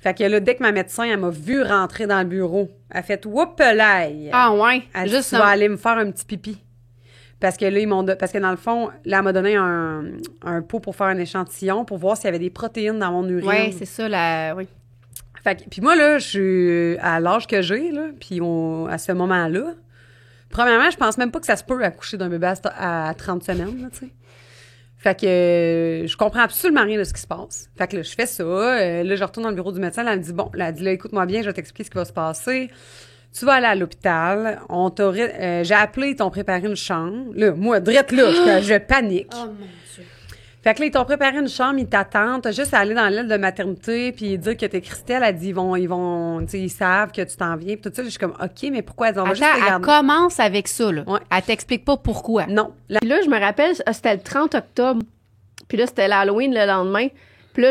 Fait que là, dès que ma médecin, elle m'a vu rentrer dans le bureau, elle a fait « Whoopalaï! » Ah ouais? Elle dit, Juste tu vas aller me faire un petit pipi. Parce que là, parce que dans le fond, là, elle m'a donné un pot pour faire un échantillon pour voir s'il y avait des protéines dans mon urine. Oui, c'est ça, oui. Fait que, puis moi, là, je suis à l'âge que j'ai, là, puis à ce moment-là, premièrement, je pense même pas que ça se peut accoucher d'un bébé à 30 semaines, là, tu sais. Fait que je comprends absolument rien de ce qui se passe. Fait que là, je fais ça. Là, je retourne dans le bureau du médecin. Elle me dit, bon, là, elle dit, là, écoute-moi bien, je vais t'expliquer ce qui va se passer. Tu vas aller à l'hôpital. J'ai appelé, ils t'ont préparé une chambre. Là, moi, drette là, je panique. Oh, mon Dieu. Fait que là, ils t'ont préparé une chambre, ils t'attendent. T'as juste à aller dans l'aile de maternité puis dire que t'es Christelle. Elle dit, tu sais, ils savent que tu t'en viens. Puis tout ça, je suis comme, OK, mais pourquoi? On va juste Attends, elle regarder. commence avec ça, là. Ouais. Elle t'explique pas pourquoi. Non. Puis là, je me rappelle, c'était le 30 octobre. Puis là, c'était l'Halloween le lendemain. Puis là,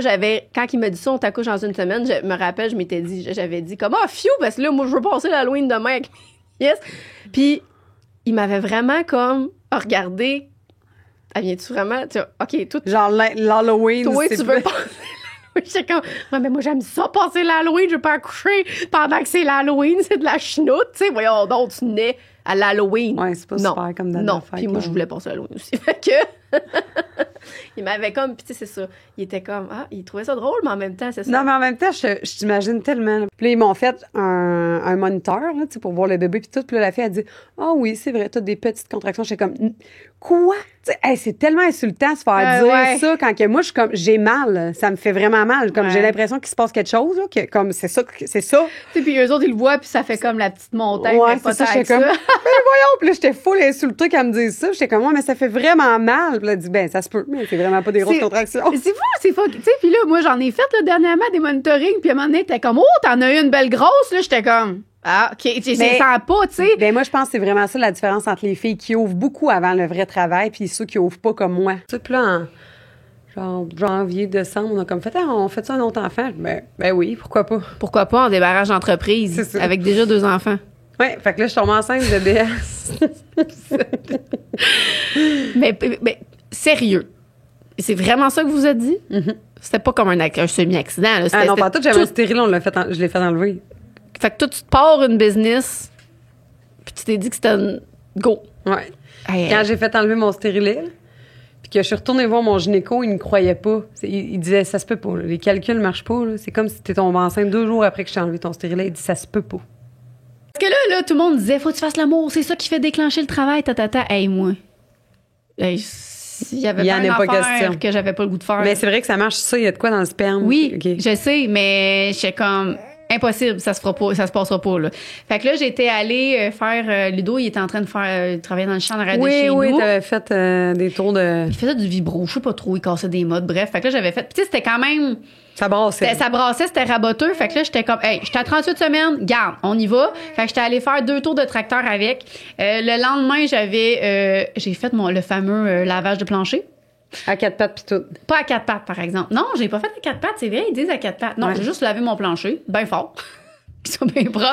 quand il m'a dit ça, on t'accouche dans une semaine, je me rappelle, j'avais dit comme, fiou, parce que là, moi, je veux passer l'Halloween demain avec mes yes. Puis il m'avait vraiment comme regardé. Elle vient-tu vraiment? OK, tout. Genre l'Halloween. Toi, tu veux passer l'Halloween? J'étais comme, ouais, mais moi, j'aime ça, passer l'Halloween. Je veux pas accoucher pendant que c'est l'Halloween. C'est de la chenoute, tu sais. Voyons donc, tu nais à l'Halloween. Ouais, c'est pas super comme dans Non, la fête. puis moi, je voulais passer l'Halloween aussi. Fait que... il m'avait comme, puis tu sais, c'est ça. Il était comme, il trouvait ça drôle, mais en même temps, c'est ça. Non, mais en même temps, je t'imagine tellement. Là. Puis là, ils m'ont fait un moniteur, là, tu sais, pour voir le bébé, puis tout. Puis là, la fille, a dit, oui, c'est vrai, t'as des petites contractions. J'étais comme, quoi? Tu sais, c'est tellement insultant de se faire dire ça quand que moi, je suis comme, j'ai mal. Ça me fait vraiment mal. Comme, j'ai l'impression qu'il se passe quelque chose, là, que, comme, c'est ça. Tu sais, puis eux autres, ils le voient, puis ça fait comme la petite montagne. Ouais, c'est ça. J'étais comme, mais voyons. Puis là, j'étais full insultée qu'elle me dise ça. J'étais comme, mais ça fait vraiment mal. Puis là, elle dit, ça se peut. Mais c'est vraiment pas des grosses contractions. C'est fou. Tu sais, puis là, moi, j'en ai fait, là, dernièrement, des monitorings, puis à un moment donné, t'es comme, t'en as eu une belle grosse, là. J'étais comme, OK, je sens pas, tu sais. Ben moi, je pense que c'est vraiment ça la différence entre les filles qui ouvrent beaucoup avant le vrai travail puis ceux qui ouvrent pas comme moi. Tu sais, puis là, genre janvier, décembre, on a comme fait, on fait ça un autre enfant? Ben oui, pourquoi pas? Pourquoi pas en débarrage d'entreprise avec déjà 2 enfants? Oui, fait que là, je tombe enceinte de DS. mais sérieux, c'est vraiment ça que vous avez dit? Mm-hmm. C'était pas comme un semi-accident. Là. Non, pas tout, j'avais un stérile, je l'ai fait enlever. Fait que toi, tu te pars une business, puis tu t'es dit que c'était un go. Ouais. Quand j'ai fait enlever mon stérilet, puis que je suis retournée voir mon gynéco, il ne croyait pas. Il disait, ça se peut pas. Là. Les calculs marchent pas. Là. C'est comme si tu étais tombée enceinte 2 jours après que je t'ai enlevé ton stérilet. Il dit, ça se peut pas. Parce que là, tout le monde disait, faut que tu fasses l'amour, c'est ça qui fait déclencher le travail, Hey, moi. Il y avait pas question que j'avais pas le goût de faire. Mais c'est vrai que ça marche, ça. Il y a de quoi dans le sperme. Oui, okay. Je sais, mais j'étais comme... Impossible, ça se fera pas, ça se passera pas, là. Fait que là, j'étais allée faire... Ludo, il était en train de travailler dans le champ de radio chez nous. Oui, t'avais fait des tours de... Il faisait du vibro, je sais pas trop, il cassait des modes, bref. Fait que là, j'avais fait... Puis tu sais, c'était quand même... Ça brassait. Ça brassait, c'était raboteux. Fait que là, j'étais comme, j'étais à 38 semaines, garde, on y va. Fait que j'étais allée faire 2 tours de tracteur avec. Le lendemain, j'ai fait le fameux lavage de plancher. À 4 pattes pis tout. Pas à 4 pattes, par exemple. Non, j'ai pas fait à 4 pattes, c'est vrai, ils disent à 4 pattes. Non, j'ai juste lavé mon plancher, bien fort. Qu'ils soient bien propres.